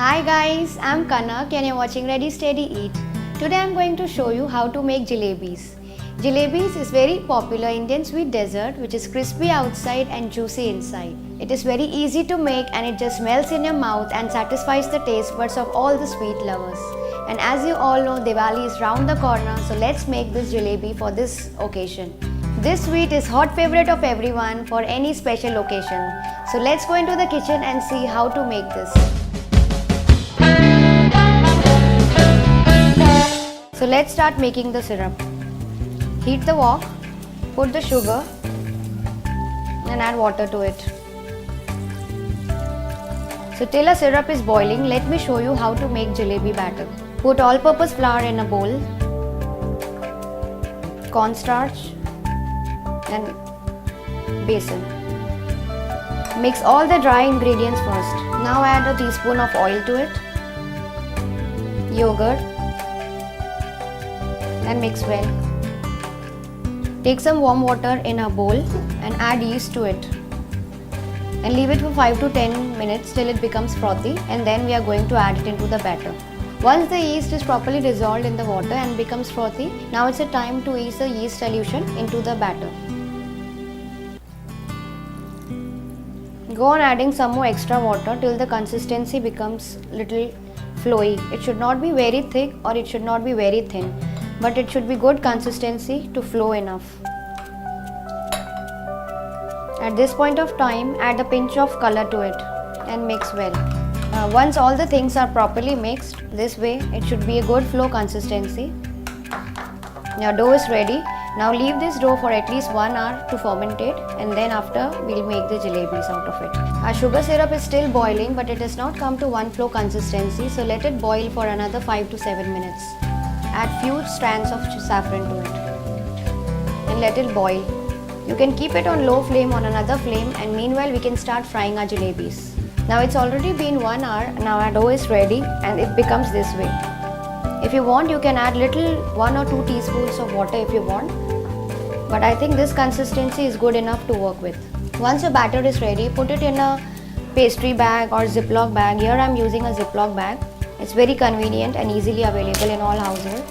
Hi guys, I'm Kanak and you're watching Ready Steady Eat. Today I'm going to show you how to make jalebis. Jalebis is very popular Indian sweet dessert which is crispy outside and juicy inside. It is very easy to make and it just melts in your mouth and satisfies the taste buds of all the sweet lovers. And as you all know, Diwali is round the corner, so let's make this jalebi for this occasion. This sweet is hot favorite of everyone for any special occasion. So let's go into the kitchen and see how to make this. So let's start making the syrup. Heat the wok, put the sugar and add water to it. So till a syrup is boiling, let me show you how to make jalebi batter. Put all-purpose flour in a bowl, cornstarch and besan. Mix all the dry ingredients first. Now add a teaspoon of oil to it, yogurt and mix well. Take some warm water in a bowl and add yeast to it and leave it for 5 to 10 minutes till it becomes frothy, and then we are going to add it into the batter. Once the yeast is properly dissolved in the water and becomes frothy, now it's a time to ease the yeast solution into the batter. Go on adding some more extra water till the consistency becomes little flowy. It should not be very thick or it should not be very thin, but it should be good consistency to flow enough. At this point of time, add a pinch of color to it and mix well. Once all the things are properly mixed, this way it should be a good flow consistency. Now dough is ready. Now leave this dough for at least 1 hour to fermentate, and then after we'll make the jalebis out of it. Our sugar syrup is still boiling, but it has not come to one flow consistency, so let it boil for another 5 to 7 minutes. Add few strands of saffron to it and let it boil. You can keep it on low flame on another flame, and meanwhile we can start frying our jalebis. Now it's already been 1 hour. Now our dough is ready and it becomes this way. If you want, you can add little 1 or 2 teaspoons of water if you want, but I think this consistency is good enough to work with. Once your batter is ready, put it in a pastry bag or ziploc bag. Here I am using a ziploc bag. It's very convenient and easily available in all households.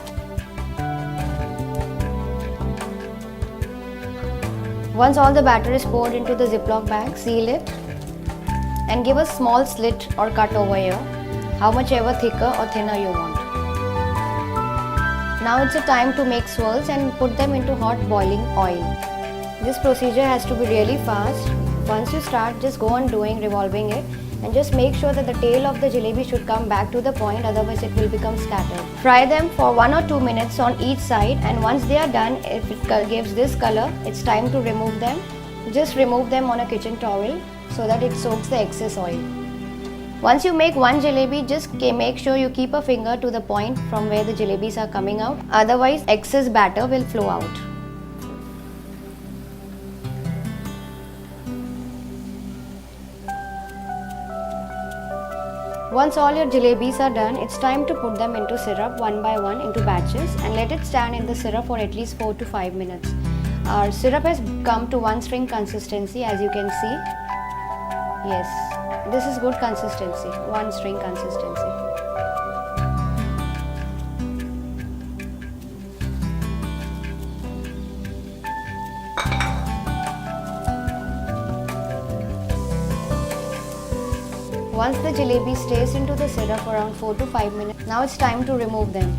Once all the batter is poured into the ziploc bag, seal it and give a small slit or cut over here, how much ever thicker or thinner you want. Now it's a time to make swirls and put them into hot boiling oil. This procedure has to be really fast. Once you start, just go on revolving it, and just make sure that the tail of the jalebi should come back to the point, otherwise it will become scattered. Fry them for 1 or 2 minutes on each side, and once they are done, if it gives this color, it's time to remove them. Just remove them on a kitchen towel so that it soaks the excess oil. Once you make one jalebi, just make sure you keep a finger to the point from where the jalebis are coming out, otherwise excess batter will flow out. Once all your jalebis are done, it's time to put them into syrup one by one into batches and let it stand in the syrup for at least 4 to 5 minutes. Our syrup has come to one string consistency, as you can see. Yes, this is good consistency, one string consistency. Once the jalebi stays into the syrup around 4 to 5 minutes, now it's time to remove them.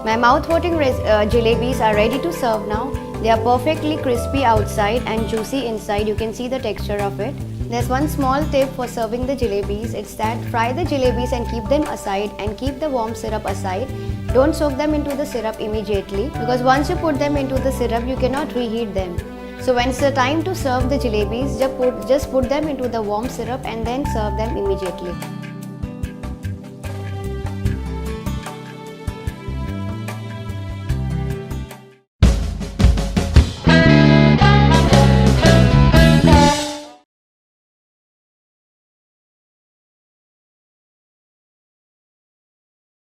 My mouth-watering jalebis are ready to serve now. They are perfectly crispy outside and juicy inside. You can see the texture of it. There's one small tip for serving the jalebis. It's that fry the jalebis and keep them aside and keep the warm syrup aside. Don't soak them into the syrup immediately, because once you put them into the syrup, you cannot reheat them. So when it's the time to serve the jalebis, just put them into the warm syrup and then serve them immediately.